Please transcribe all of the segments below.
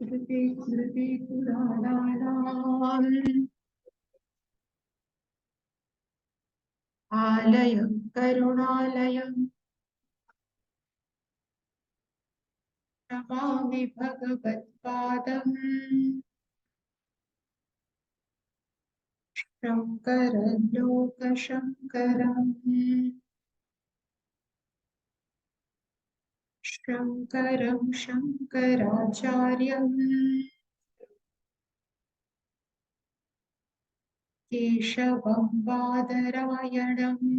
स्मृति स्मृति पुराणानाम् आलयं करुणालयं नमामि भगवत्पादम् शङ्करं लोकशङ्करम् शङ्करं शङ्कराचार्यम् केशवं बादरायणम्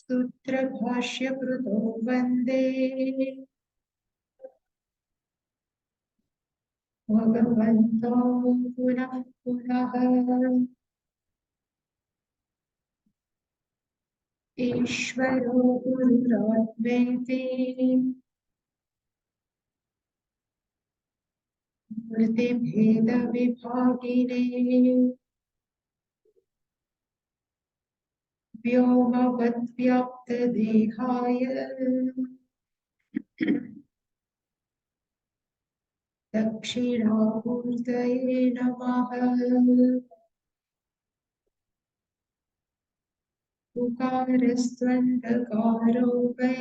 सूत्रभाष्यकृतो वन्दे भगवन्तो पुनः पुनः ईश्वरो गुरुरात्मेति मूर्तिभेदविभागिने व्योमवद्व्याप्तदेहाय दक्षिणामूर्तये नमः। उकारस्त्वन्धकारो वै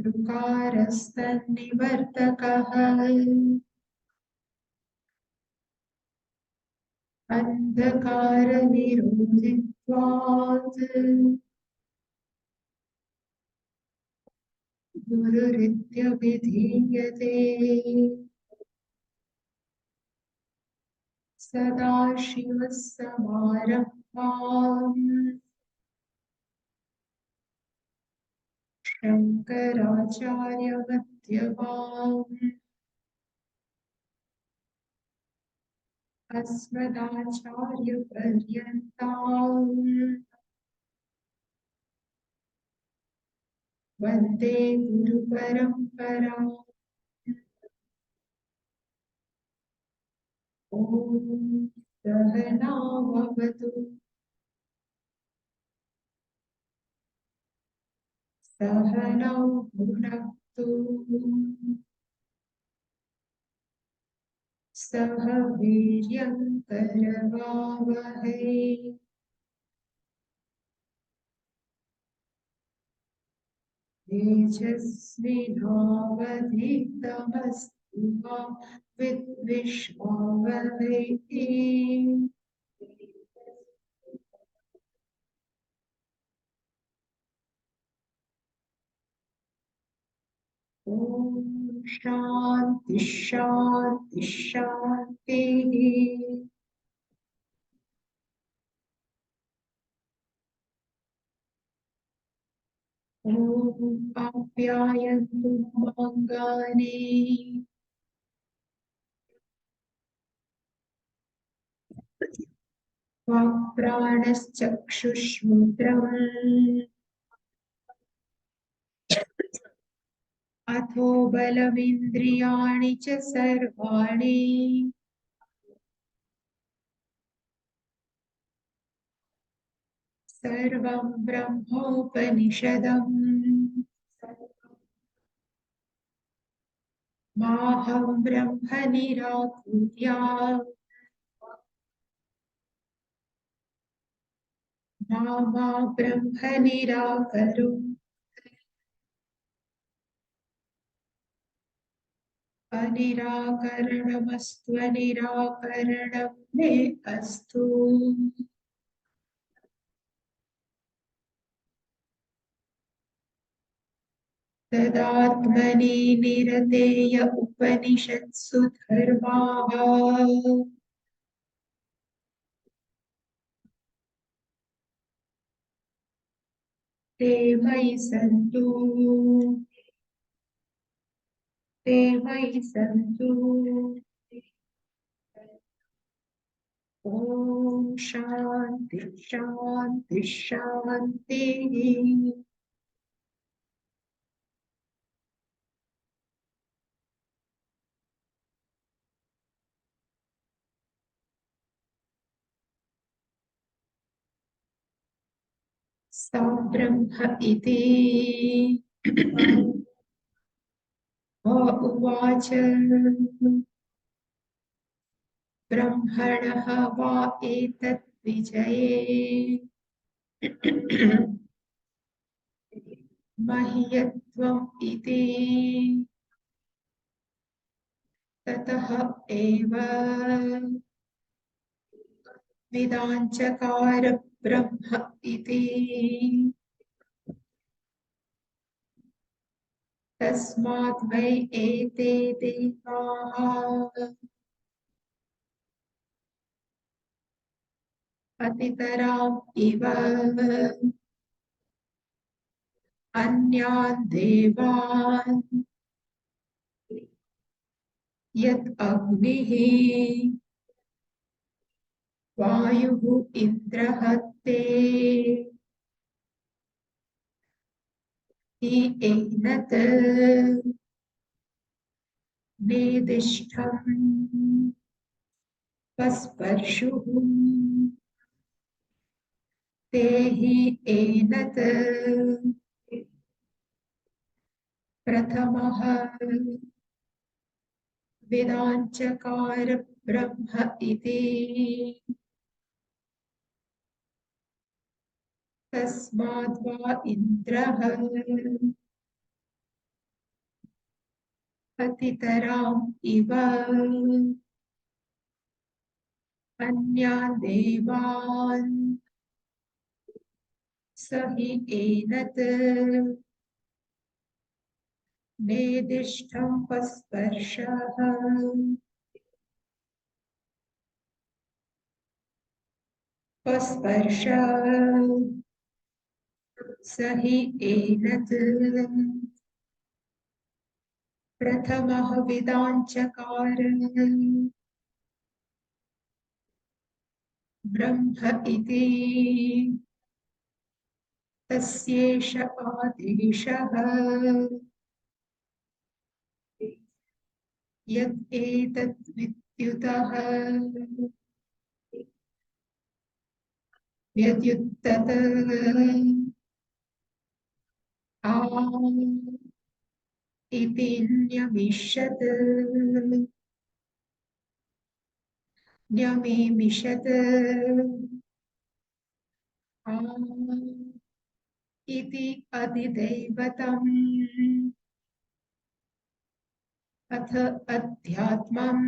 ऋकारस्तन्निवर्तकः अन्धकारनिरोधित्वात् गुरुरित्यभिधीयते। सदाशिवसमारम्भाम् शङ्कराचार्यमध्यमाम् अस्मदाचार्यपर्यन्ताम् वन्दे गुरुपरम्पराम्। ॐ सहनाववतु सहनौ भुनक्तु सह वीर्यङ्करवावहै तेजस्विनावधीतमस्तु मा विद्विषावहै। ॐ शान्ति शान्ति शान्तिः। ॐ आप्यायन्तु ममाङ्गानि वाक्प्राणश्चक्षुश्रोत्रम् अथो बलमिन्द्रियाणि च सर्वाणि सर्वं ब्रह्मोपनिषदम् माहं ब्रह्म निराकुर्यात् मा ब्रह्म निराकरोत्। अनिराकरणमस्तु निराकरणं मे अस्तु। तदात्मनि निरतेय उपनिषत्सु धर्माः ते मयि सन्तु ते मयि सन्तु। ॐ शान्ति शान्ति शान्तिः। सा ब्रह्म इति उवाच ब्रह्मणः वा एतत् विजये मह्यत्वम् इति ततः एव वेदाञ्चकार ब्रह्म इति तस्मात् वै एते देवाः पतितराम् इव अन्यान् देवान् यत् अग्निः वायुः इन्द्रः ते हि एनत् नेदिष्ठम् पस्पर्शुः ते हि एनत् प्रथमः वेदाञ्चकार ब्रह्म इति तस्माद् वा इन्द्रः पतितराम् इव अन्यान् देवान् स हि एनत् नेदिष्ठं पस्पर्शः पस्पर्श स हि एनत् प्रथमः वेदाञ्चकार ब्रह्म इति तस्येष आदेशः यत् एतत् विद्युतः व्यद्युत्तत् आ इति न्यमिषत् न्यमेमिषत् आ इति अधिदैवतम् अथ अध्यात्मम्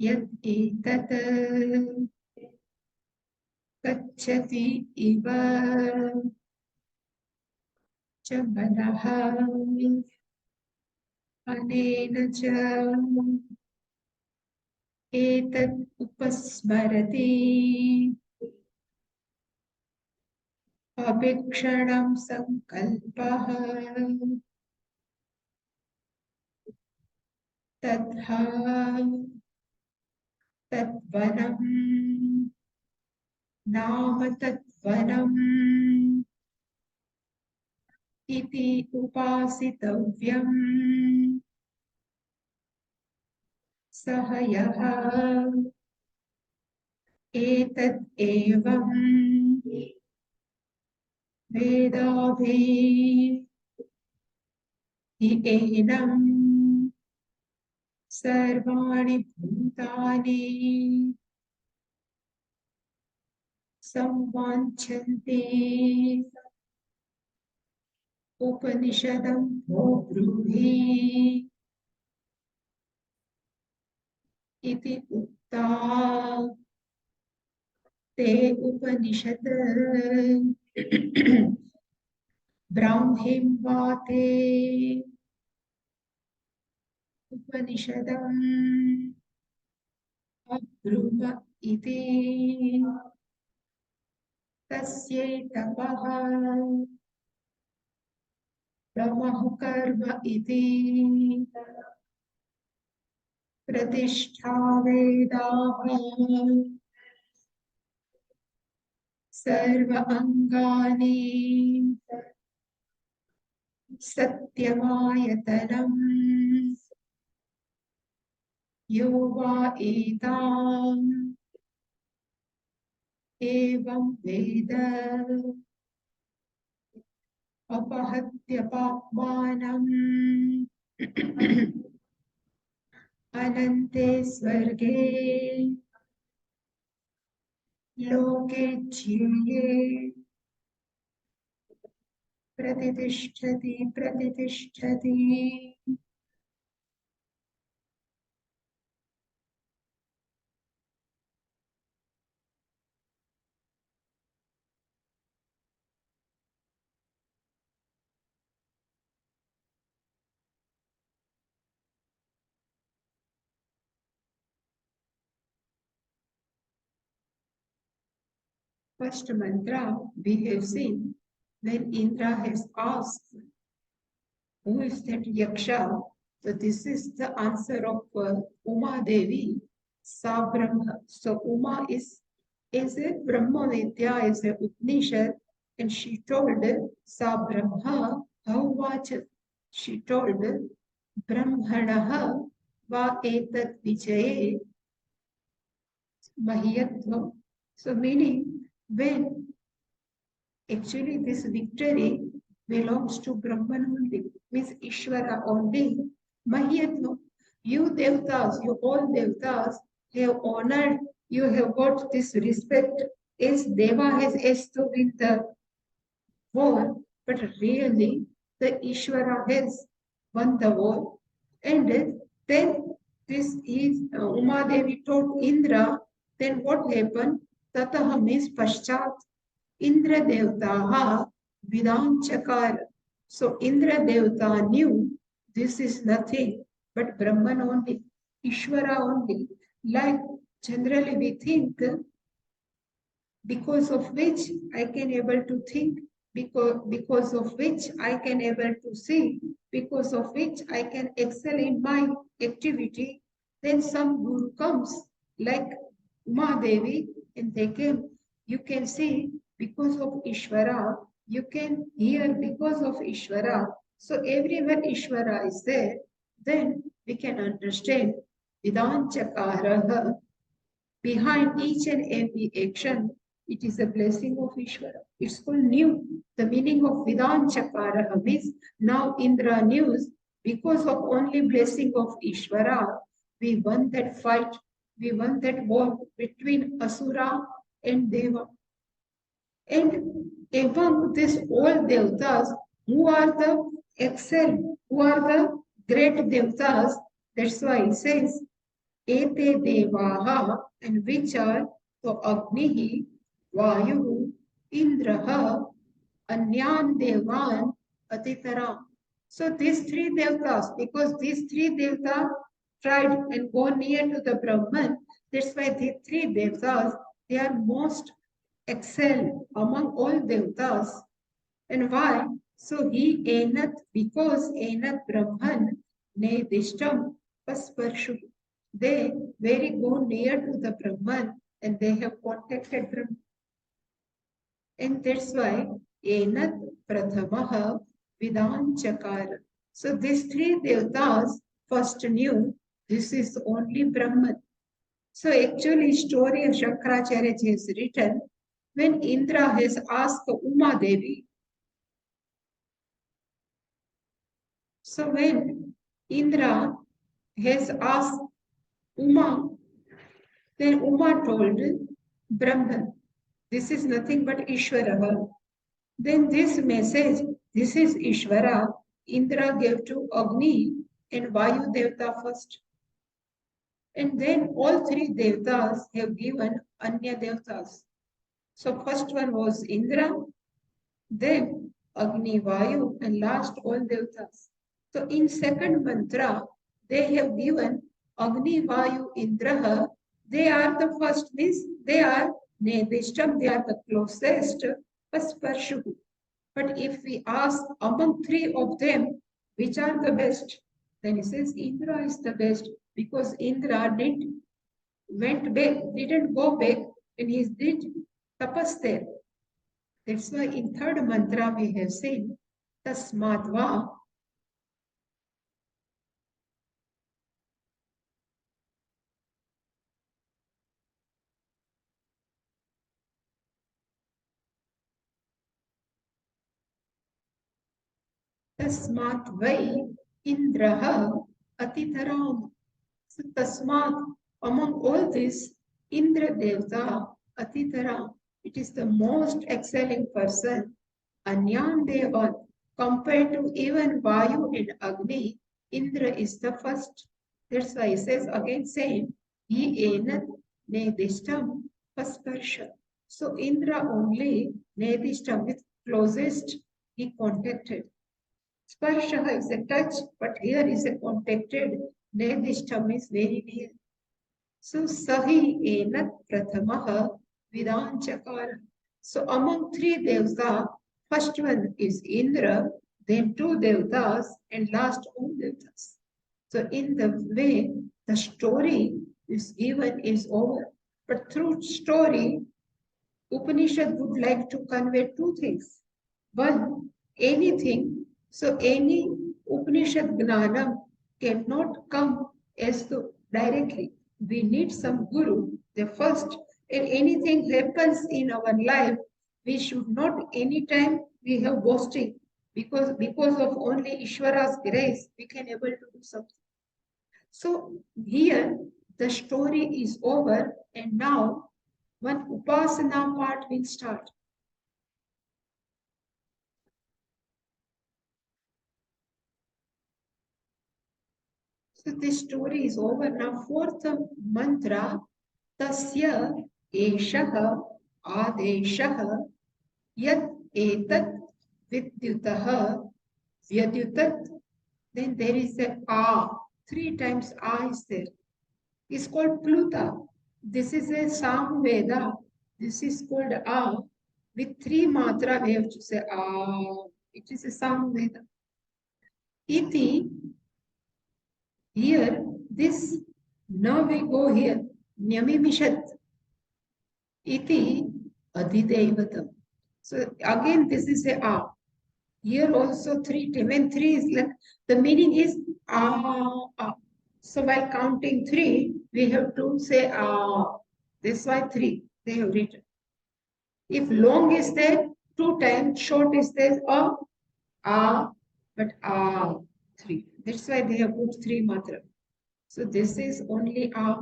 यत् एतत् गच्छति इव च मनः अनेन च एतत् उपस्मरति अभिक्षणं संकल्पः तथा तद्वनं नाम तद्वनम् इति उपासितव्यम् सः यः एतत् एवं वेदाभि हि एनं सर्वाणि भूतानि संवाञ्छन्ति उपनिषदं भो ब्रूहि इति उक्ता ते उपनिषत् ब्राह्मीं वा ते उपनिषदम् अब्रुव इति तस्यै तपः ब्रह्मः कर्म इति प्रतिष्ठा वेदाः सर्व अंगानि सत्यमायतनम् यो वा एताम् एवं वेद अपहत्य पाप्मानम् अनन्ते स्वर्गे लोके जीये प्रतिष्ठति प्रतिष्ठति. First mantra we have seen when Indra has asked, who is that Yaksha? So this is the answer of Uma Devi, Sa Brahma. So Uma is a Brahma Vidya, is a Upanishad, and she told Sa Brahma Bhavacha. She told Brahmanaha va etat vijaye mahiyatvam. So meaning when actually this victory belongs to Brahman only, means Ishvara only. Mahiyatvam. You Devtas, you all Devtas have honored, you have got this respect as Deva has asked to win the war, but really the Ishvara has won the war. And then this is Uma Devi told Indra, then what happened? Tataha means Paschat. Indra Devtaha Vidam Chakar. So Indra Devta knew this is nothing but Brahman only, Ishvara only. Like generally we think because of which I can able to think, because of which I can able to see, because of which I can excel in my activity, then some guru comes like Mahadevi and they came. You can see because of Ishvara, you can hear because of Ishvara. So everywhere Ishvara is there, then we can understand Vedant Chakaraha. Behind each and every action, it is a blessing of Ishvara. It's called new. The meaning of Vedant Chakara means now Indra knew because of only blessing of Ishvara, we won that fight, we won that war between Asura and Deva. And among these all Devtas, who are the excel, who are the great Devtas, that's why it says Ete devaha, and which are so Agnihi, Vayu, Indraha, Anyan Devan, Atitaram. So these three devtas, because these three devtas tried and go near to the Brahman, that's why these three devtas, they are most excel among all devtas. And why? So he enat, because enat Brahman ne dishtam pasparshu. They very go near to the Brahman and they have contacted Brahman. And that's why enat prathamaha vidan chakara. So these three devtas first knew this is only Brahman. So actually story of Shankaracharya is written when Indra has asked Uma Devi. So when Indra has asked Uma, then Uma told Brahman, this is nothing but Ishvara. Then this message, this is Ishvara, Indra gave to Agni and Vayu Devta first. And then all three Devtas have given Anya Devtas. So first one was Indra, then Agni, Vayu, and last all Devtas. So in second mantra, they have given Agni, Vayu, Indraha. They are the first, means they are Nedishtam, they are the closest, Pasparshu. But if we ask among three of them, which are the best, then he says Indra is the best because Indra went back, didn't go back, and he did tapas there. That's why in third mantra we have said Tasmadva. Tasmat vai Indraha Atitaram. So Tasmat, among all this, Indra Devta Atitaram, it is the most excelling person. Anyan Devan, compared to even Vayu and Agni, Indra is the first. That's why he says again same, Ye Enat Nedishtam Pasparsha. So Indra only Nedishtam with closest he contacted. Sparsha is a touch, but here is a contacted. Nedishtam is very near. So Sahi Enat Prathamaha Vidanchakara. So among three devas, first one is Indra, then two devas, and last all devas. So in the way the story is given is over. But through story, Upanishad would like to convey two things. One, anything, so any Upanishad Gnanam cannot come as though directly. We need some Guru. The first, and anything happens in our life, we should not anytime we have boasting because of only Ishvara's grace we can able to do something. So here the story is over and now one Upasana part will start. So this story is over. Now fourth mantra, Tasya Eshaha Adeshaha Yat Etat Vidyutaha Vyadyutat. Then there is a A. Three times A is there. It's called Pluta. This is a Samveda. This is called A. With three matra we have to say A. It is a Samveda. Iti. Here, this, now we go here, Nyamimishat, iti adhidevatam. So again, this is a A. Here also three, when three is like, the meaning is A. So while counting three, we have to say A. This is why three, they have written. If long is there, two times, short is there, A, but A, three. That's why they have put three matra. So this is only A.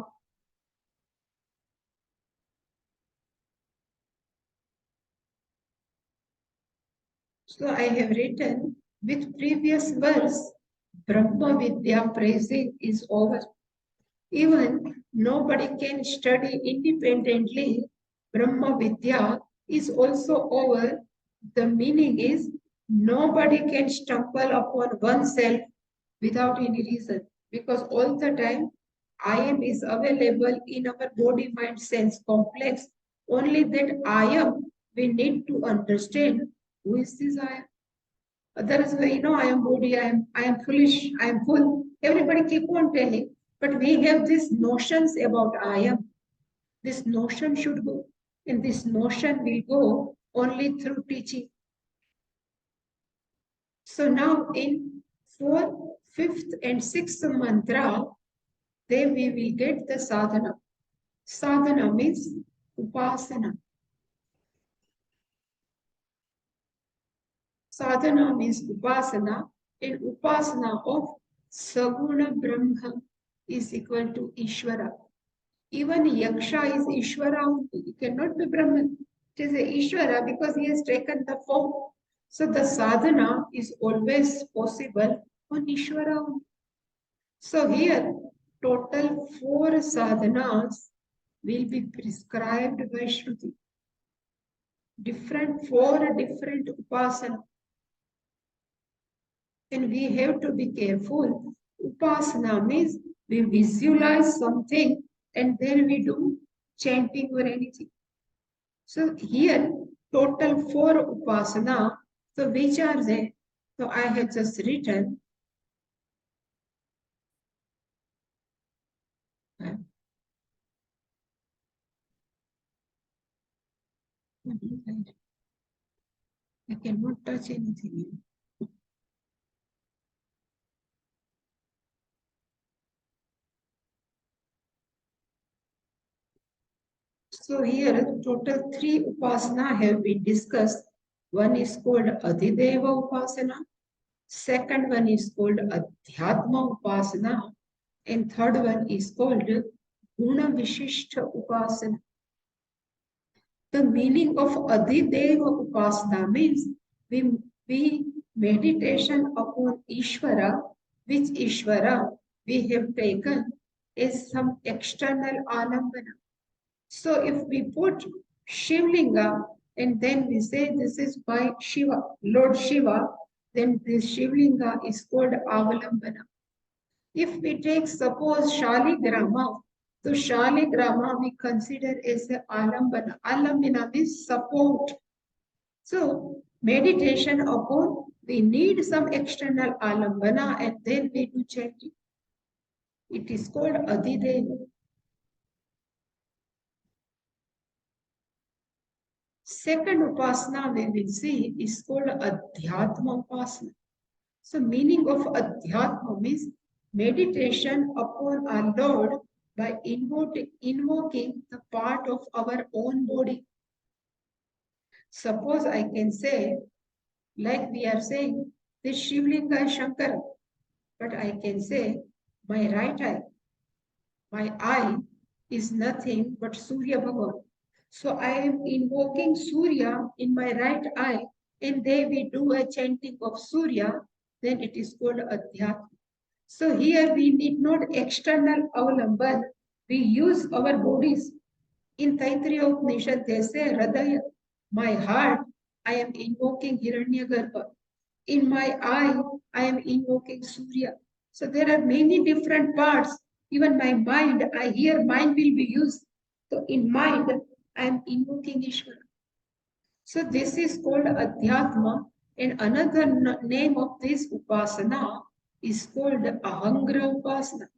So I have written with previous verse, Brahma Vidya praising is over. Even nobody can study independently. Brahma Vidya is also over. The meaning is nobody can stumble upon oneself without any reason. Because all the time I am is available in our body, mind, sense complex. Only that I am, we need to understand who is this I am. Others, I am body, I am foolish, I am full. Everybody keep on telling. But we have these notions about I am. This notion should go. And this notion will go only through teaching. So now in fourth, fifth, and sixth mantra, then we will get the sadhana. Sadhana means upasana. Sadhana means upasana, and upasana of Saguna Brahma is equal to Ishvara. Even Yaksha is Ishvara, he cannot be Brahman. It is a Ishvara because he has taken the form. So the sadhana is always possible on Ishvara. So here, total 4 sadhanas will be prescribed by Shruti. Four different upasana. And we have to be careful. Upasana means we visualize something and then we do chanting or anything. So here, total 4 upasana. So which are they? So I have just written. I cannot touch anything. So here total 3 upasana have been discussed. One is called Adhideva Upasana. Second one is called Adhyatma Upasana. And third one is called Guna Vishishta Upasana. The meaning of Adhideva Upasana means we meditation upon Ishvara, which Ishvara we have taken as some external alambana. So if we put Shivlinga and then we say this is by Shiva, Lord Shiva, then this Shivlinga is called Avalambana. If we take suppose Shaligrama, so Shaligrama we consider as a Alambana. Alambana means support. So meditation upon, we need some external Alambana and then we do chanting. It is called Adhideva. Second upasana we will see is called Adhyatma upasana. So meaning of Adhyatma means meditation upon our Lord by invoking the part of our own body. Suppose I can say, like we are saying, this Shivlinga is Shankara, but I can say, my right eye, my eye is nothing but Surya Bhagavan. So I am invoking Surya in my right eye, and there we do a chanting of Surya, then it is called Adhyatma. So here we need not external avalamban, we use our bodies. In Taittiriya Upanishad they say, Hradaya, my heart, I am invoking Hiranyagarbha. In my eye, I am invoking Surya. So there are many different parts. Even my mind, I hear mind will be used. So in mind, I am invoking Ishvara. So this is called Adhyatma, and another name of this Upasana is called Ahangra Upasana.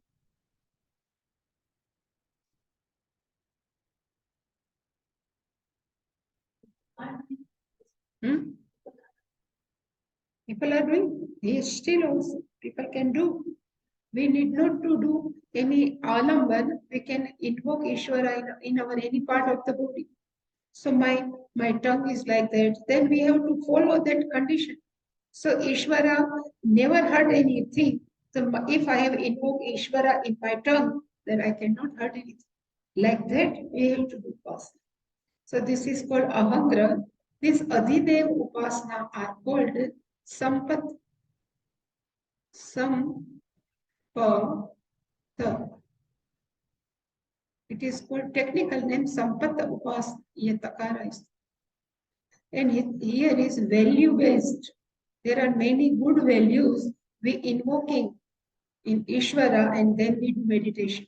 Hmm? People are doing, yes, still also, people can do. We need not to do any alamban, we can invoke Ishvara in our any part of the body. So my tongue is like that, then we have to follow that condition. So Ishvara never hurt anything. So if I have invoked Ishvara in my tongue, then I cannot hurt anything. Like that, we have to do upasana. So this is called Ahangra. These Adhidev Upasana are called Sampat, Sampata. It is called technical name Sampata Upasana. Ye takara is. And here is value based. There are many good values we invoking in Ishvara and then we do meditation.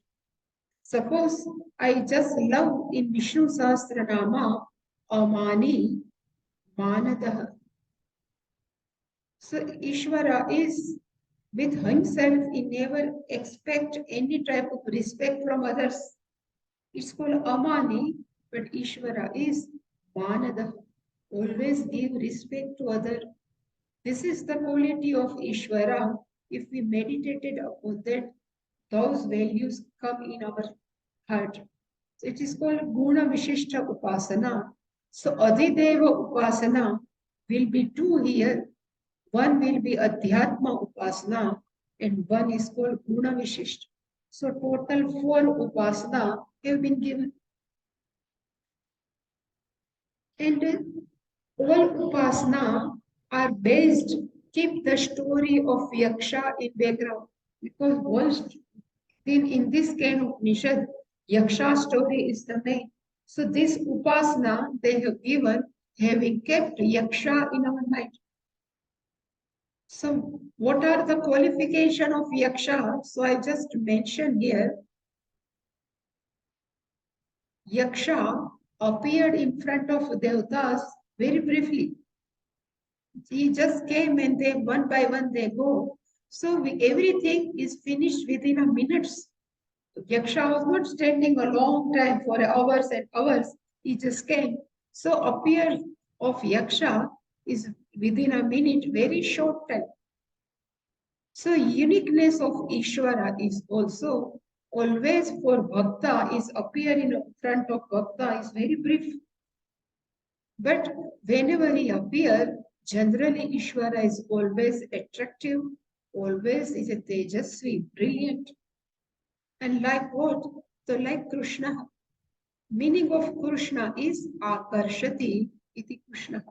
Suppose I just love in Vishnu Sahasranama Amani Manadaha. So Ishvara is with himself, he never expect any type of respect from others. It's called Amani, but Ishvara is Manadaha. Always give respect to others. This is the quality of Ishvara. If we meditated upon that, those values come in our heart. So it is called Guna Vishishta Upasana. So Adhideva Upasana will be two here. One will be Adhyatma Upasana and one is called Guna Vishishta. So total 4 Upasana have been given. And all Upasana are based, keep the story of Yaksha in background. Because most in this kind of Upanishad, Yaksha story is the main. So this Upasana they have given, having kept Yaksha in our mind. So what are the qualification of Yaksha? So I just mentioned here, Yaksha appeared in front of Devatas very briefly. He just came and they one by one they go. So everything is finished within a minutes. Yaksha was not standing a long time for hours and hours. He just came. So appearance of Yaksha is within a minute, very short time. So uniqueness of Ishvara is also always for Bhakta is appear in front of Bhakta is very brief. But whenever he appears, Generally, Ishvara is always attractive, always is a Tejasvi, brilliant. And like what? So like Krishna. Meaning of Krishna is Akarshati iti Krishna.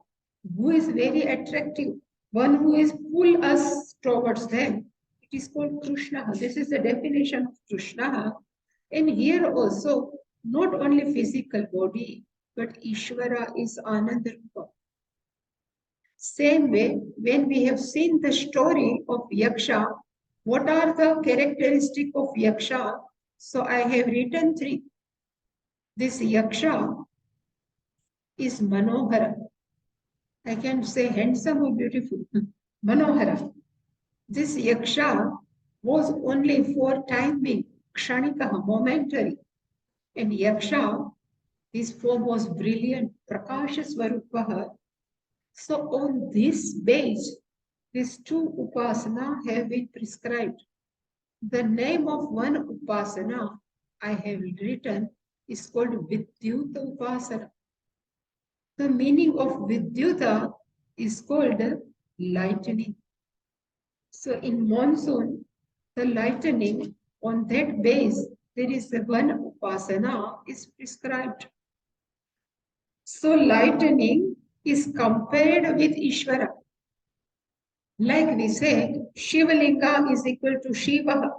Who is very attractive. One who is pull us towards them. It is called Krishna. This is the definition of Krishna. And here also, not only physical body, but Ishvara is Ananda Rupa. Same way, when we have seen the story of Yaksha, what are the characteristics of Yaksha? So I have written three. This Yaksha is Manohara. I can say handsome or beautiful. Manohara. This Yaksha was only for time being, Kshanikaha, momentary. And Yaksha, his form was brilliant, Prakasha Swarupaha. So on this base, these two upasana have been prescribed. The name of one upasana I have written is called Vidyuta Upasana. The meaning of Vidyuta is called lightning. So in monsoon, the lightning, on that base, there is one upasana is prescribed. So lightning is compared with Ishvara. Like we said, Shivalinga is equal to Shiva,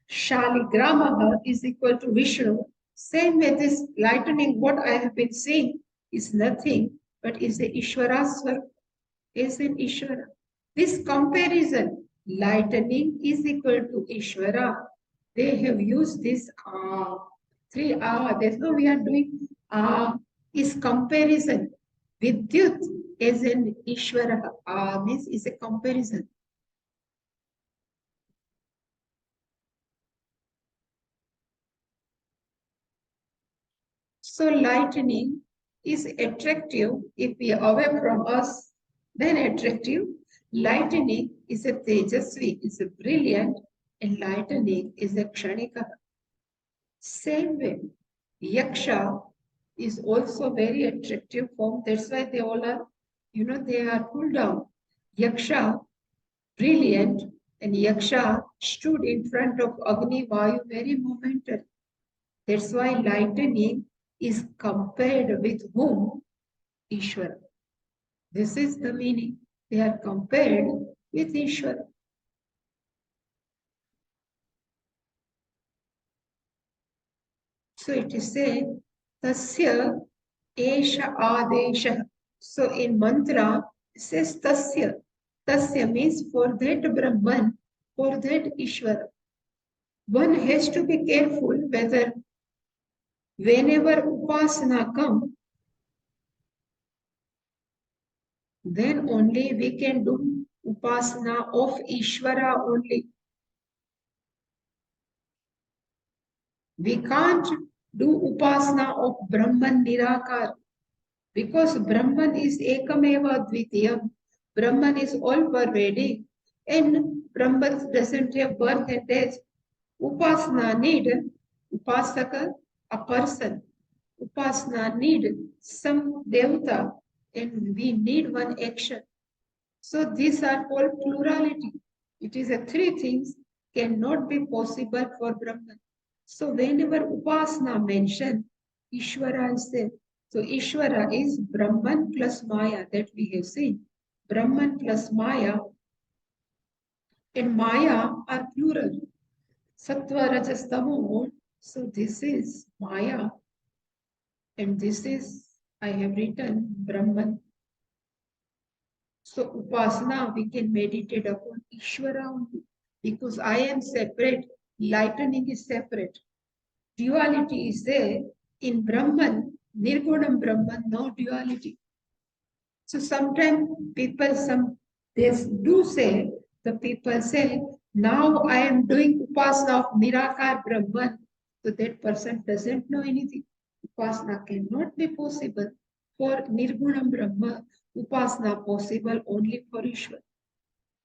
Shaligramaha is equal to Vishnu. Same with this lightning, what I have been saying is nothing but is the Ishvara Swarup, is an Ishvara. This comparison, lightning is equal to Ishvara. They have used this three that's why we are doing is comparison. Vidyut is an Ishvara. This is a comparison. So lightning is attractive if we are away from us, then attractive. Lightning is a tejasvi, is a brilliant, and lightning is a kshanika. Same way, yaksha is also very attractive form. That's why they all are, they are pulled down. Yaksha, brilliant, and yaksha stood in front of Agni Vayu very momentary. That's why lightning is compared with whom? Ishvara. This is the meaning. They are compared with Ishvara. So it is said, Tasya Esha Adesha. So in mantra, it says Tasya. Tasya means for that Brahman, for that Ishvara. One has to be careful whether whenever Upasana comes, then only we can do Upasana of Ishvara only. We can't do Upasana of Brahman Nirakar because Brahman is Ekameva Dvitiyam. Brahman is all pervading and Brahman doesn't have birth and death. Upasana need Upasaka, a person. Upasana need some Devata and we need one action. So these are called plurality. It is a three things cannot be possible for Brahman. So whenever Upasana mentioned, Ishvara is there. So Ishvara is Brahman plus Maya that we have seen. Brahman plus Maya and Maya are plural. Sattva, Rajas, Tamo. So this is Maya and this is, I have written Brahman. So Upasana, we can meditate upon Ishvara only. Because I am separate, lightning is separate. Duality is there. In Brahman, Nirgunam Brahman, no duality. So sometimes people, they do say, the people say, now I am doing Upasana of Nirakar Brahman. So that person doesn't know anything. Upasana cannot be possible for Nirgunam Brahma. Upasana possible only for Ishwar.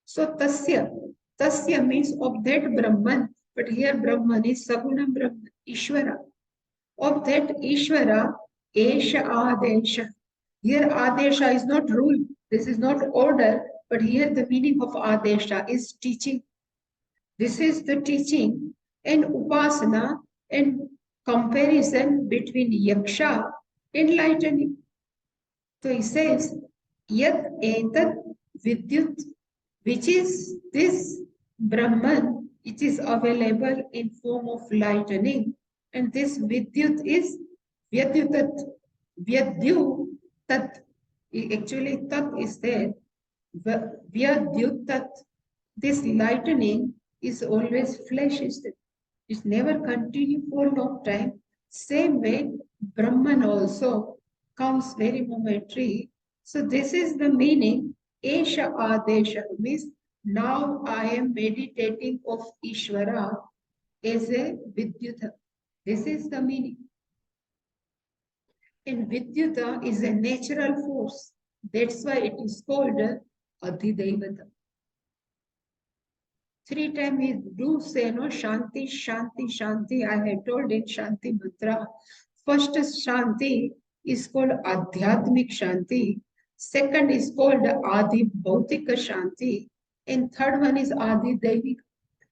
So tasya means of that Brahman, but here Brahman is Sagunam Brahman, Ishvara. Of that Ishvara, Esha Adesha. Here Adesha is not rule, This is not order, but here the meaning of Adesha is teaching. This is the teaching and Upasana and comparison between Yaksha and lightning. So he says, Yat etat vidyut, which is this Brahman, it is available in form of lightning, and this vidyut is vyadyutat. Vyadyu tat. Actually, tat is there. Vyadyutat. This lightning is always flash, is it? It's never continue for a long time. Same way, Brahman also comes very momentary. So this is the meaning. Esha Adesha means now I am meditating of Ishvara as a Vidyuta. This is the meaning. And Vidyuta is a natural force. That's why it is called Adhidevata. 3 times we do say no Shanti, Shanti, Shanti. I have told in Shanti Mantra. First Shanti is called Adhyatmik Shanti. Second is called Adi Bhautika Shanti. And third one is Adi Devika.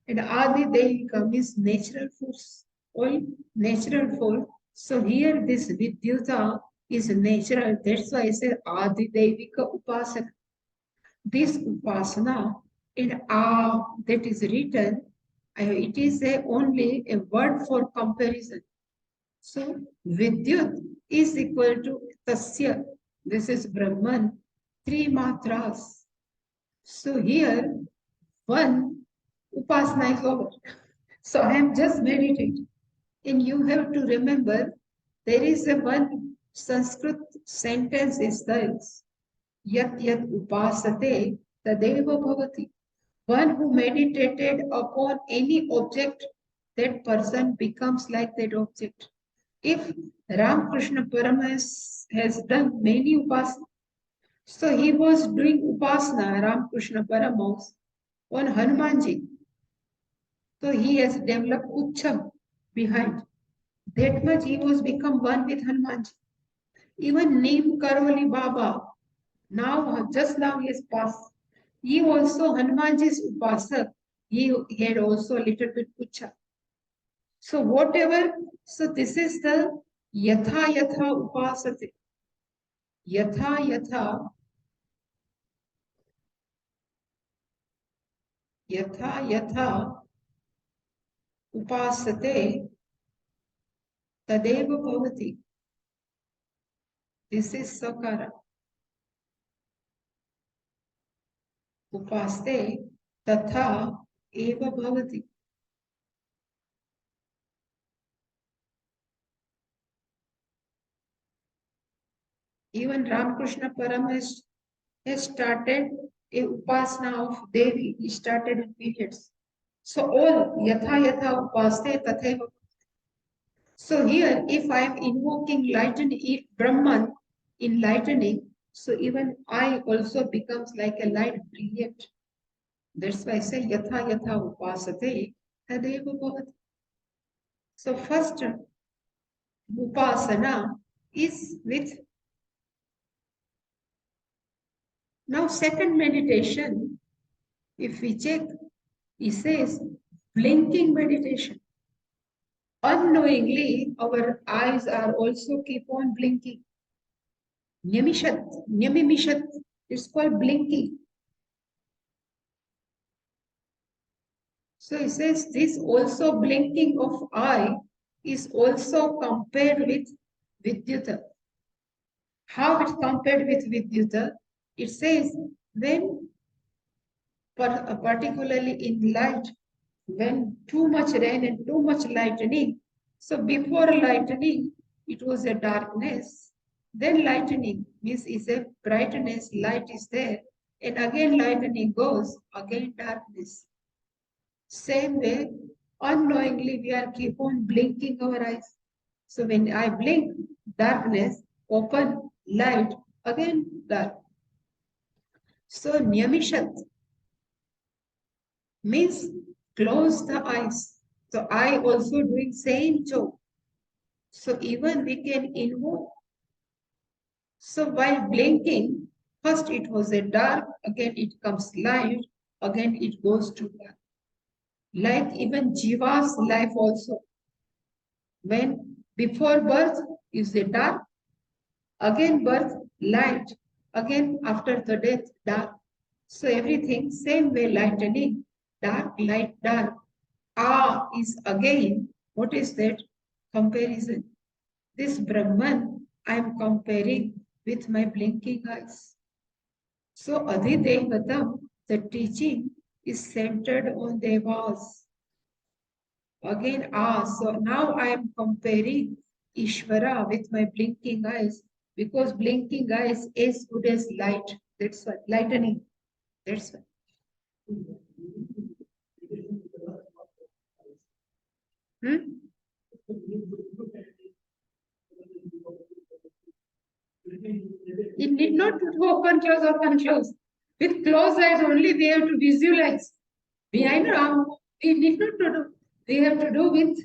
And Adi Devika means natural force. All natural force. So here this Vidyuta is natural. That's why I say Adi Devika Upasana. This Upasana in that is written, it is only a word for comparison. So Vidyut is equal to Tasya. This is Brahman, 3 matras. So here, one Upasana is over. So I am just meditating. And you have to remember, there is a one Sanskrit sentence is this, Yat Yat Upasate Tadeva Bhavati. One who meditated upon any object, that person becomes like that object. If Ramakrishna Paramas has done many upasana, so he was doing upasana, Ramakrishna Paramahamsa, on Hanumanji. So he has developed Ucham behind. That much he was become one with Hanumanji. Even Neem Karoli Baba, now just now he has passed. He also Hanumanji's upasak. He had also a little bit pucha. So whatever, so this is the yatha yatha upasate. Yatha yatha, yatha yatha upasate tadeva bhavati. This is sakara. Upaste tatha eva bhavati. Even Ramakrishna Paramahansa has started a upasana of Devi. He started in periods. So all yatha yatha upaste tatheva. So here, if I am invoking lightning, if Brahman in lightning, so even I also becomes like a light brilliant. That's why I say yatha yatha upasate tadeva bhavati. So first upasana is with. Now second meditation, if we check, he says blinking meditation. Unknowingly, our eyes are also keep on blinking. Nyamishat, nyamimishat, it's called blinking. So he says this also blinking of eye is also compared with Vidyuta. How it's compared with Vidyuta? It says when, particularly in light, when too much rain and too much lightning, so before lightning, it was a darkness. Then lightning means is a brightness, light is there. And again lightning goes, again darkness. Same way, unknowingly we are keep on blinking our eyes. So when I blink, darkness, open, light, again dark. So Nyamishat means close the eyes. So I also doing same job. So even we can invoke. So while blinking, First it was a dark, again it comes light, again it goes to dark. Like even Jiva's life also. When before birth is a dark, again birth, light, again after the death, dark. So everything same way lightening, dark, light, dark. Ah is again, what is that? Comparison. This Brahman I am comparing with my blinking eyes. So Adhidevatam, the teaching is centered on Devas. Again, so now I am comparing Ishvara with my blinking eyes because blinking eyes is good as light. That's what lightning. That's what. Hmm? It need not to open, close, open, close. With closed eyes only, we have to visualize. Behind Ram, we need not to do. We have to do with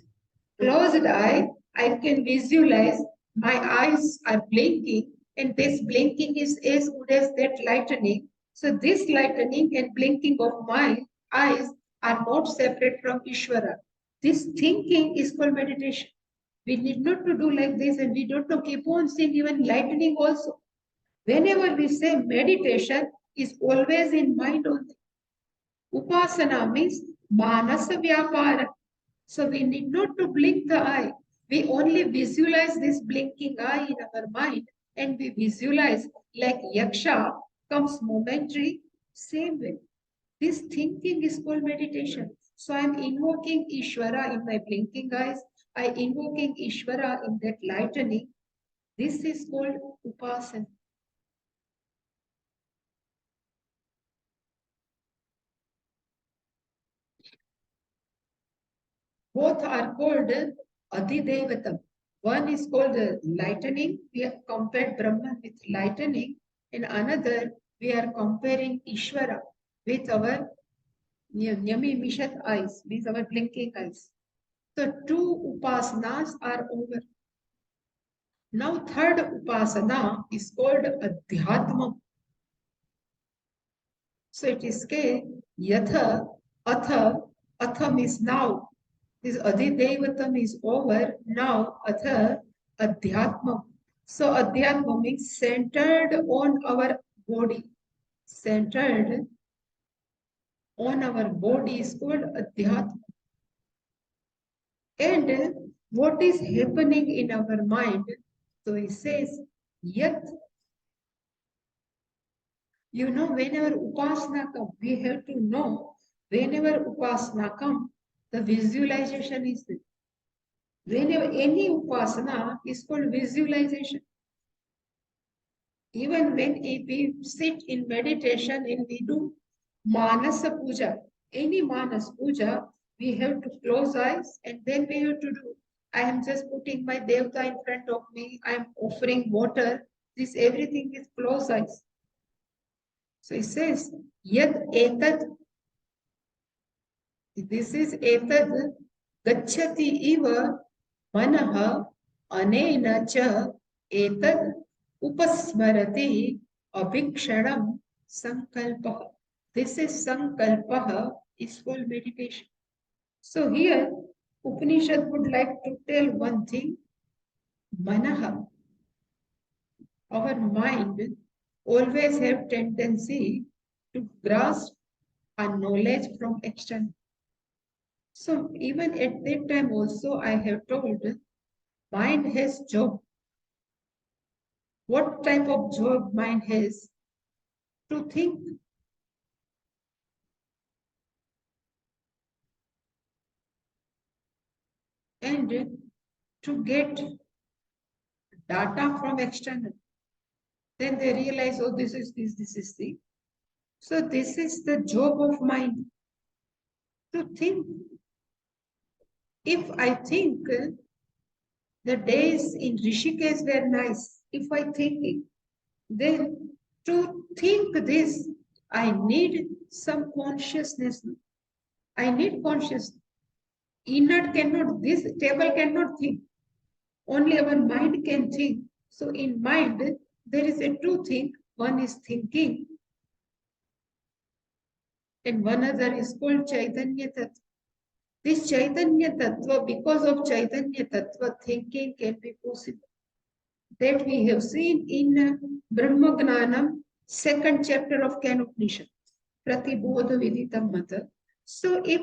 closed eye. I can visualize my eyes are blinking, and this blinking is as good as that lightning. So this lightning and blinking of my eyes are not separate from Ishvara. This thinking is called meditation. We need not to do like this, and we don't to keep on seeing even lightning also. Whenever we say meditation is always in mind only. Upasana means manasa vyapara. So we need not to blink the eye. We only visualize this blinking eye in our mind and we visualize like yaksha comes momentary, same way. This thinking is called meditation. So I'm invoking Ishvara in my blinking eyes. I invoking Ishvara in that lightning. This is called upasana. Both are called Adhidevatam. One is called lightning. We have compared Brahman with lightning. And another, we are comparing Ishvara with our Nyami Mishat eyes, means our blinking eyes. So two upasanas are over. Now third upasana is called Adhyatma. So it is called Yatha, Atha, Atham is now. This Adhidevatam is over. Now Atha, Adhyatma. So Adhyatma means centered on our body. Centered on our body is called Adhyatma. And what is happening in our mind? So he says, Yat. You know, whenever Upasana comes, we have to know whenever Upasana comes, the visualization is there. Whenever any Upasana is called visualization. Even when we sit in meditation and we do Manasa Puja, any Manas Puja, we have to close eyes and then we have to do. I am just putting my Devta in front of me. I am offering water. This everything is closed eyes. So it says, Yad Etad. This is Etad Gachati Iva Manaha Anena Cha Etad Upasmarati Abhikshanam Sankalpaha. This is Sankalpaha is called meditation. So here Upanishad would like to tell one thing. Manaha, our mind always have tendency to grasp our knowledge from external. So even at that time also I have told mind has job. What type of job mind has? To think. And to get data from external. Then they realize, oh, this is this, this is the. So this is the job of mind. To think. If I think the days in Rishikesh were nice, if I think it, then to think this, I need some consciousness. I need consciousness. Inert cannot, this table cannot think. Only our mind can think. So in mind, there is a two thing. one is thinking, and one other is called Chaitanya Tattva. This Chaitanya Tattva, because of Chaitanya Tattva, thinking can be possible. That we have seen in Brahma Gnanam, second chapter of Kenopanisad, Pratibodha Viditam Mata. So if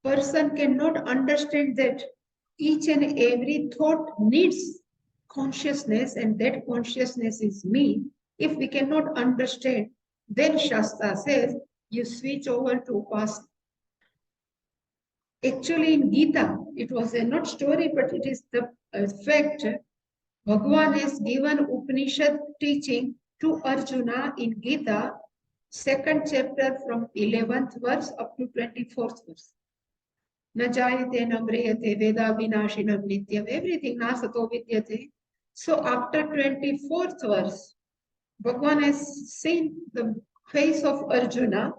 person cannot understand that each and every thought needs consciousness and that consciousness is me, if we cannot understand, then Shastra says you switch over to Upasana. Actually, in Gita, it was a not story, but it is the fact. Bhagavan has given Upanishad teaching to Arjuna in Gita, second chapter from 11th verse up to 24th verse. Na jayate na mriyate veda vinashinam nityam. Everything nasato vidyate. So after 24th verse, Bhagavan has seen the face of Arjuna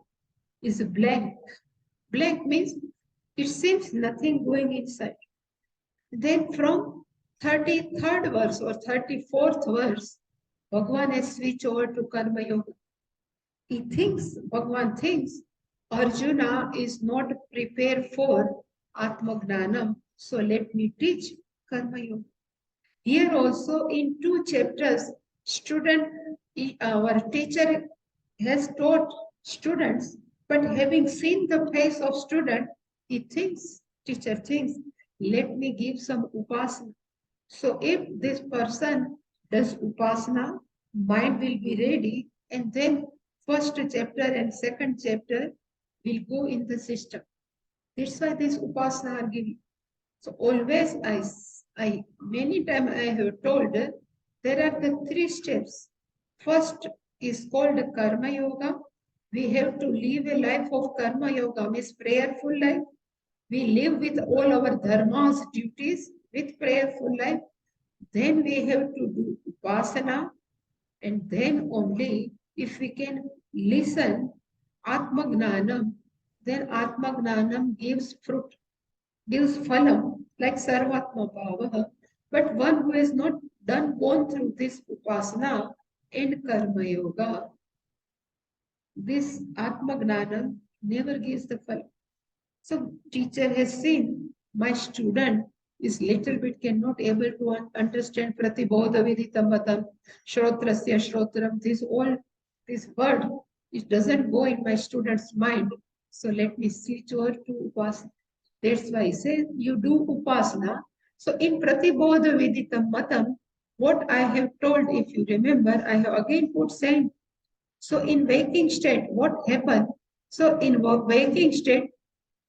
is blank. Blank means it seems nothing going inside. Then from 33rd verse or 34th verse, Bhagavan has switched over to Karma Yoga. Bhagavan thinks Arjuna is not prepared for Atma Gnanam, so let me teach Karma Yoga. Here also in 2 chapters, our teacher has taught students, but having seen the face of student, teacher thinks, let me give some upasana. So if this person does upasana, mind will be ready, and then first chapter and second chapter will go in the system. That's why this upasana are given. So always I many times I have told there are the 3 steps. First is called Karma Yoga. We have to live a life of Karma Yoga, means prayerful life. We live with all our dharmas, duties, with prayerful life. Then we have to do Upasana, and then only if we can listen Atma Gnanam, then Atma Gnanam gives fruit, gives phalam, like Sarvatma Bhavaha. But one who has not gone through this Upasana and Karma Yoga, this Atma Gnanam never gives the phalam. So teacher has seen my student is little bit cannot able to understand pratibodha viditam matam, shrotrasya shrotram, this word, it doesn't go in my student's mind. So let me switch over to upasana. That's why I say you do upasana. So in pratibodha viditam matam, what I have told, if you remember, I have again put same. So in waking state, what happened? So in waking state,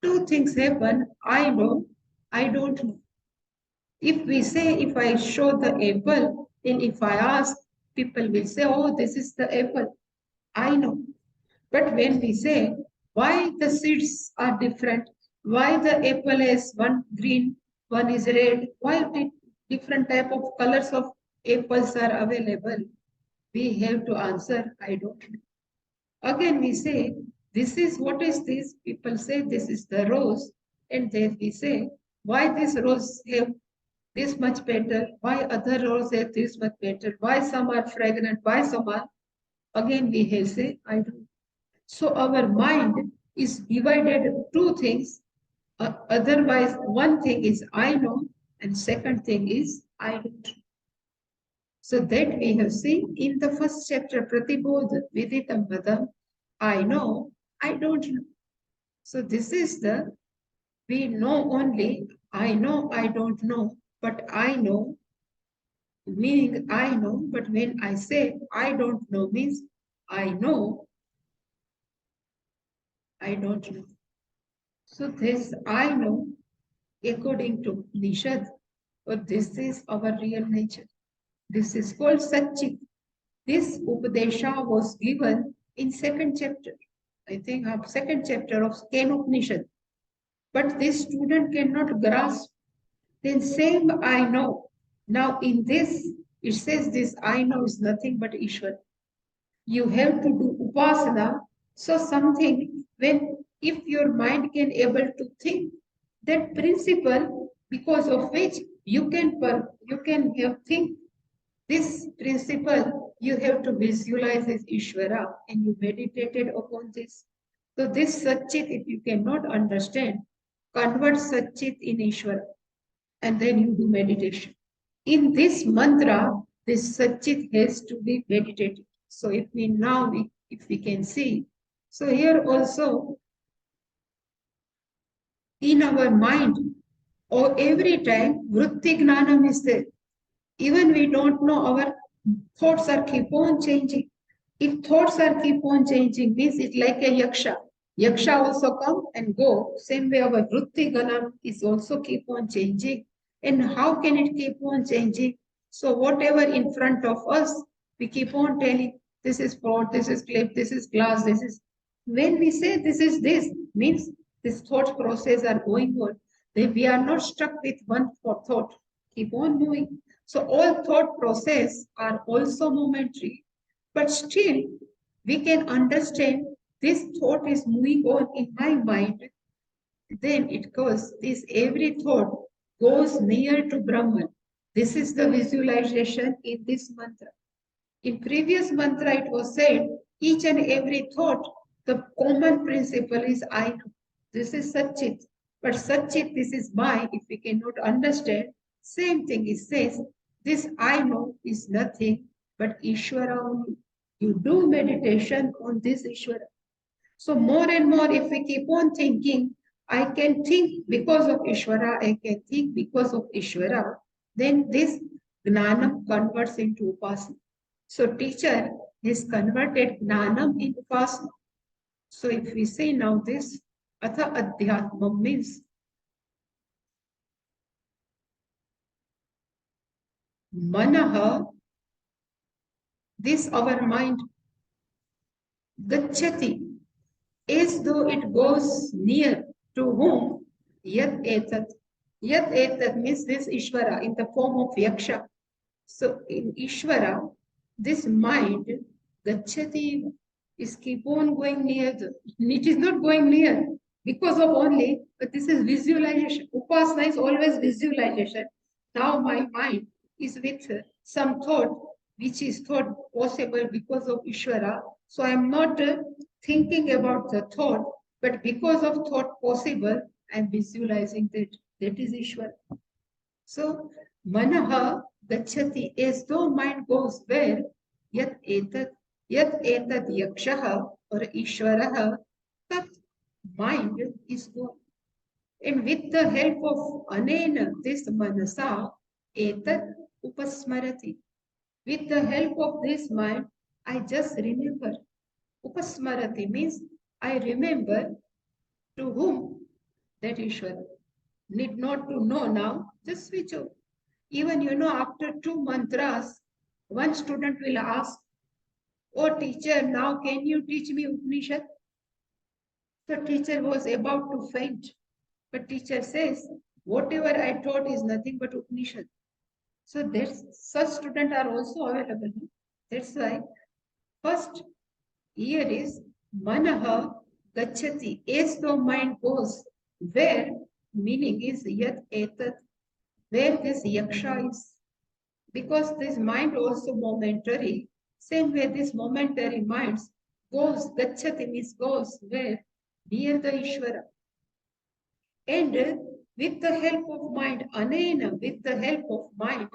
2 things happen. I know, I don't know. If we say, if I show the apple, and if I ask, people will say, oh, this is the apple. I know. But when we say, why the seeds are different, why the apple is one green, one is red, why different type of colors of apples are available, we have to answer, I don't know. Again, we say, what is this? People say, this is the rose. And then we say, why this rose have this much petal? Why other rose have this much petal? Why some are fragrant? Why some are? Again, we have say, I don't. So our mind is divided 2 things. Otherwise, one thing is I know, and second thing is I don't. So that we have seen in the first chapter, Pratibodha Viditam Vadam, I know, I don't know. So this is we know only, I know, I don't know, but I know, meaning I know, but when I say I don't know means I know, I don't know. So this I know, according to Nishad, but this is our real nature. This is called Satchit. This Upadesha was given in second chapter, I think second chapter of Kenopanisad. But this student cannot grasp. Then same I know. Now in this, it says this I know is nothing but Ishwar. You have to do Upasana. So something, if your mind can able to think, that principle because of which you can have think. This principle you have to visualize as Ishvara, and you meditated upon this. So this Satchit, if you cannot understand, convert Satchit in Ishvara, and then you do meditation. In this mantra, this Satchit has to be meditated. So if we can see, so here also in our mind, or every time, Vritti Gnanam is there. Even we don't know, our thoughts are keep on changing. If thoughts are keep on changing, means it's like a yaksha. Yaksha also come and go. Same way our vritti ganam is also keep on changing. And how can it keep on changing? So whatever in front of us, we keep on telling, this is pot, this is clip, this is glass, this is. When we say this is this, means this thought process are going on. Then we are not stuck with one thought. Keep on moving. So all thought process are also momentary, but still we can understand this thought is moving on in my mind. Then it goes, this every thought goes near to Brahman. This is the visualization in this mantra. In previous mantra, it was said, each and every thought, the common principle is I know. This is Satchit. But Satchit, this is my, if we cannot understand, same thing it says, this I know is nothing but Ishvara only. You do meditation on this Ishvara. So more and more, if we keep on thinking, I can think because of Ishvara, I can think because of Ishvara, then this Gnanam converts into Upasana. So teacher has converted Gnanam into Upasana. So if we say now this, Atha Adhyatmam means Manaha, this our mind, Gachati, as though it goes near to whom Yat Etat. Yat Etat means this Ishvara in the form of Yaksha. So in Ishvara, this mind, Gachati, is keep on going near. It is not going near because of only, but this is visualization. Upasana is always visualization. Now my mind is with some thought which is thought possible because of Ishvara. So I am not thinking about the thought, but because of thought possible, I am visualizing that. That is Ishvara. So manaha gachati, as though mind goes where yat etat yakshaha or ishvaraha, that mind is going. And with the help of anena, this manasa, etat upasmarati. With the help of this mind, I just remember. Upasmarati means I remember to whom that Ishvara. Need not to know now, just switch off. Even after two mantras, one student will ask, oh teacher, now can you teach me Upanishad? The teacher was about to faint. But teacher says, whatever I taught is nothing but Upanishad. So such students are also available. That's why first here is manaha gachati, as though mind goes, where meaning is yat etat, where this yaksha is. Because this mind also momentary, same way this momentary minds goes, gachati means goes where? Near the Ishvara. And with the help of mind, anena, with the help of mind,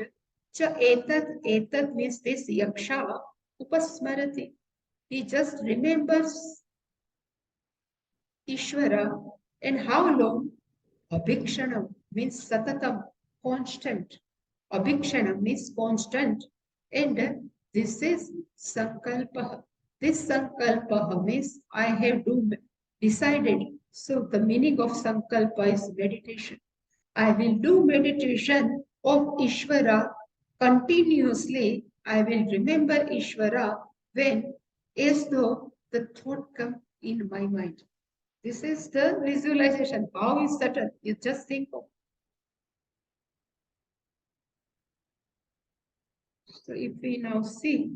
cha etat means this yaksha, upasmarati. He just remembers Ishvara. And how long? Abhikshanam means satatam, constant. Abhikshanam means constant. And this is sankalpa. This sankalpa means I have decided. So the meaning of sankalpa is meditation. I will do meditation of Ishvara continuously. I will remember Ishvara when, as though the thought come in my mind. This is the visualization. How is subtle? You just think of. So if we now see,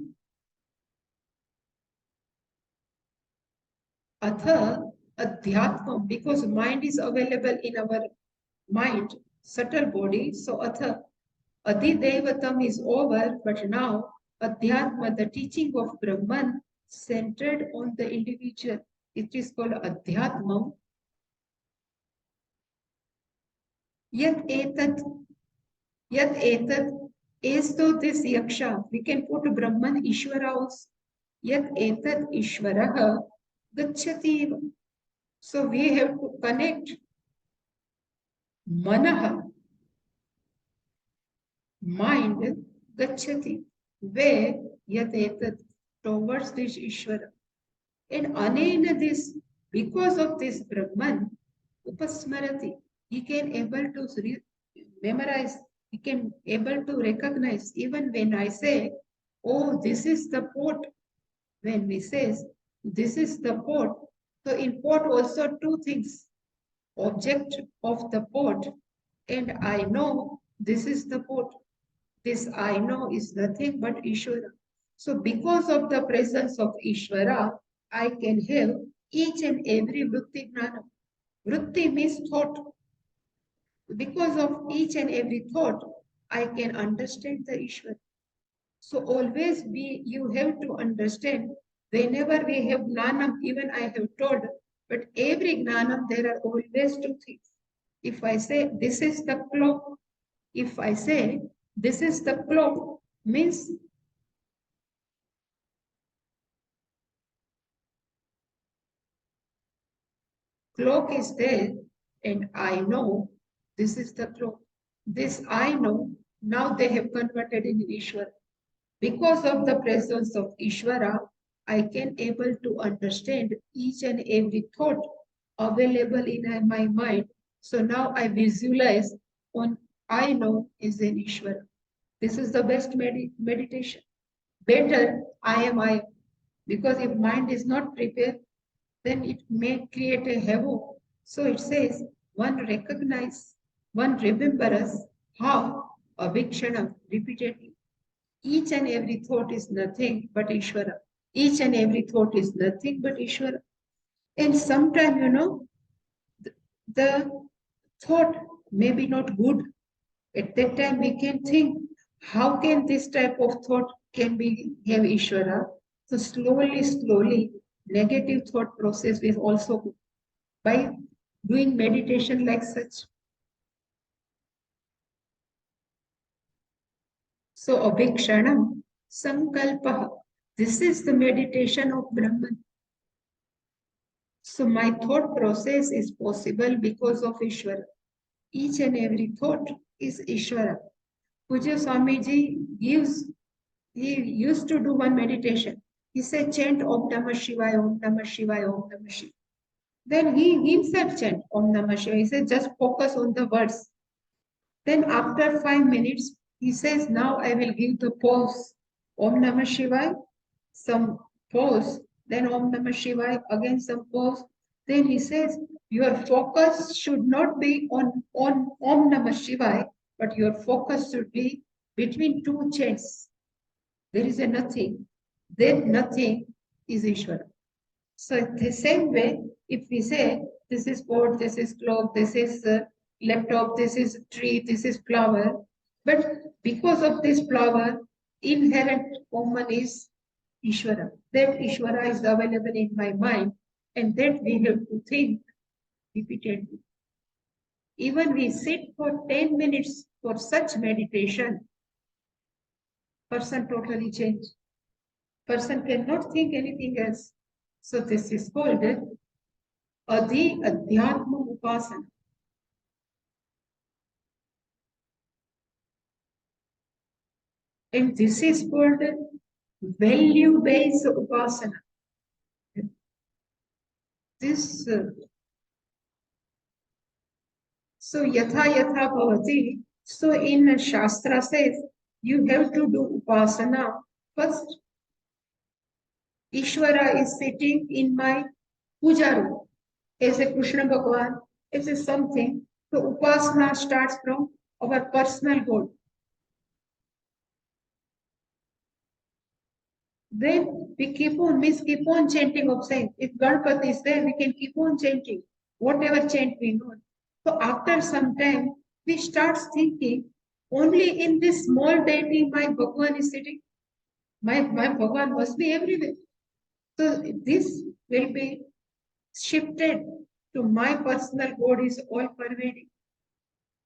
Atha Adhyatma, because mind is available in our mind, subtle body. So Atha Adhidevatam is over, but now Adhyatma, the teaching of Brahman, centered on the individual. It is called Adhyatmam. Yat etat, yat etat, as though this yaksha, we can put Brahman Ishvara also. Yat etat Ishvaraha gacchati. So we have to connect Manaha, mind, gacchati, where yat etat, towards this Ishvara. And anena this, because of this Brahman, upasmarati, he can able to memorize, he can able to recognize. Even when I say, oh, this is the pot, when we says, this is the pot, so in pot also two things, object of the pot, and I know this is the pot. This I know is nothing but Ishvara. So because of the presence of Ishvara, I can have each and every vritti gnana. Vritti means thought. Because of each and every thought, I can understand the Ishvara. So always you have to understand, whenever we have gnanam, even I have told, but every gnanam, there are always two things. If I say, this is the clock, if I say, this is the clock, means clock is there and I know this is the clock. This I know, now they have converted in Ishvara. Because of the presence of Ishvara, I can able to understand each and every thought available in my mind. So now I visualize on I know is in Ishvara. This is the best meditation. Better I am I. Because if mind is not prepared, then it may create a havoc. So it says, one recognize, one remembers how Avikshanam repeatedly. Each and every thought is nothing but Ishvara. Each and every thought is nothing but Ishvara. And sometimes, the thought may be not good. At that time, we can think, how can this type of thought can be have Ishvara? So slowly, negative thought process will also go. By doing meditation like such. So Abhikshanam, Sankalpaha. This is the meditation of Brahman. So my thought process is possible because of Ishvara. Each and every thought is Ishvara. Puja Swamiji he used to do one meditation. He said, chant Om Namah Shivaya, Om Namah Shivaya, Om Namah Shivaya. Then he himself chant Om Namah Shivaya. He said, just focus on the words. Then after 5 minutes, he says, now I will give the pause. Om Namah Shivaya, some pause. Then Om Namah Shivaya, again some pause. Then he says, your focus should not be on Om Namah Shivaya, but your focus should be between two chants. There is a nothing. Then nothing is Ishvara. So the same way, if we say, this is board, this is clock, this is laptop, this is tree, this is flower, but because of this flower, inherent common is Ishvara. That Ishvara is available in my mind, and that we have to think repeatedly. Even we sit for 10 minutes for such meditation, person totally changed. Person cannot think anything else. So this is called Adi Adhyatma Upasana. And this is called value-based Upasana. This, so yatha yatha bhavati. So in Shastra says, you have to do Upasana. First, Ishvara is sitting in my puja room as a Krishna Bhagwan, as a something. So Upasana starts from our personal goal. Then we keep on chanting of saying, if Ganpati is there, we can keep on chanting, whatever chant we know. So after some time, we start thinking, Only in this small deity my Bhagwan is sitting. My Bhagwan must be everywhere. So this will be shifted to my personal God is all pervading.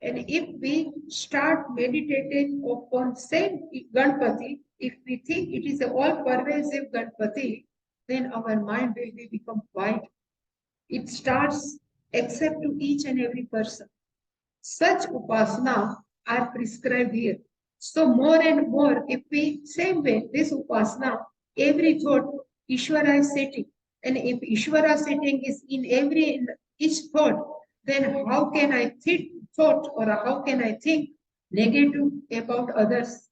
And if we start meditating upon same Ganpati, if we think it is a all pervasive Ganpati, then our mind will be become wide. It starts accept to each and every person. Such upasana are prescribed here. So more and more, if we same way, this upasana, every thought, Ishvara is sitting. And if Ishvara sitting is in each thought, then how can I think thought or how can I think negative about others?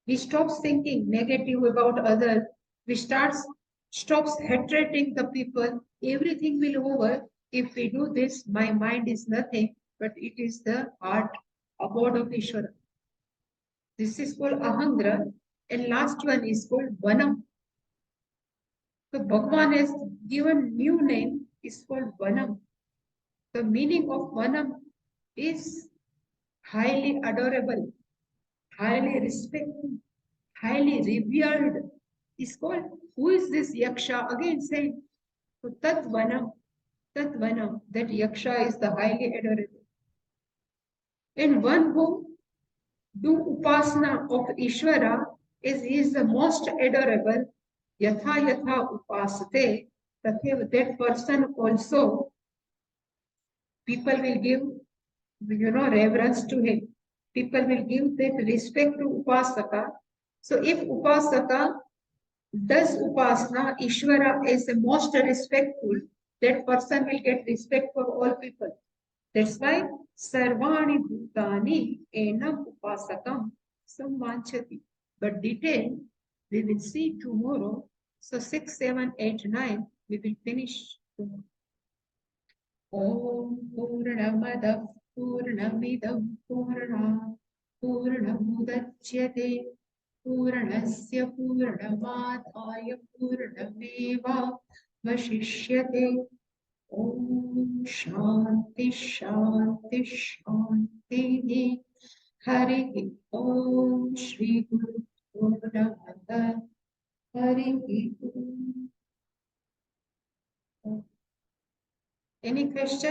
We stop thinking negative about others. We stops hatreding the people. Everything will over. If we do this, my mind is nothing, but it is the heart, abode of Ishvara. This is called Ahangra, and last one is called Vanam. So Bhagwan has given new name is called Vanam. The meaning of Vanam is highly adorable, highly respected, highly revered. Is called, who is this Yaksha? Again saying, so Tat Vanam, that Yaksha is the highly adorable. And one who do upasana of Ishvara is the most adorable. Yatha Yatha Upasate, that person also, people will give, reverence to him. People will give that respect to Upasaka. So if Upasaka does upasana, Ishvara is the most respectful, that person will get respect for all people. That's why Sarvani Bhutani Enam Upasakam Samvanchati. But detail we will see tomorrow. So 6, 7, 8, 9 we will finish tomorrow. Om Purnamadav Purnamidam Purna Purnamudachyate Purnasya Purnamadaaya Purnameva Vashishyate. Om Shanti Shanti Shanti. Hari Om Shri Guru Purnamada. Hari Om. Any question?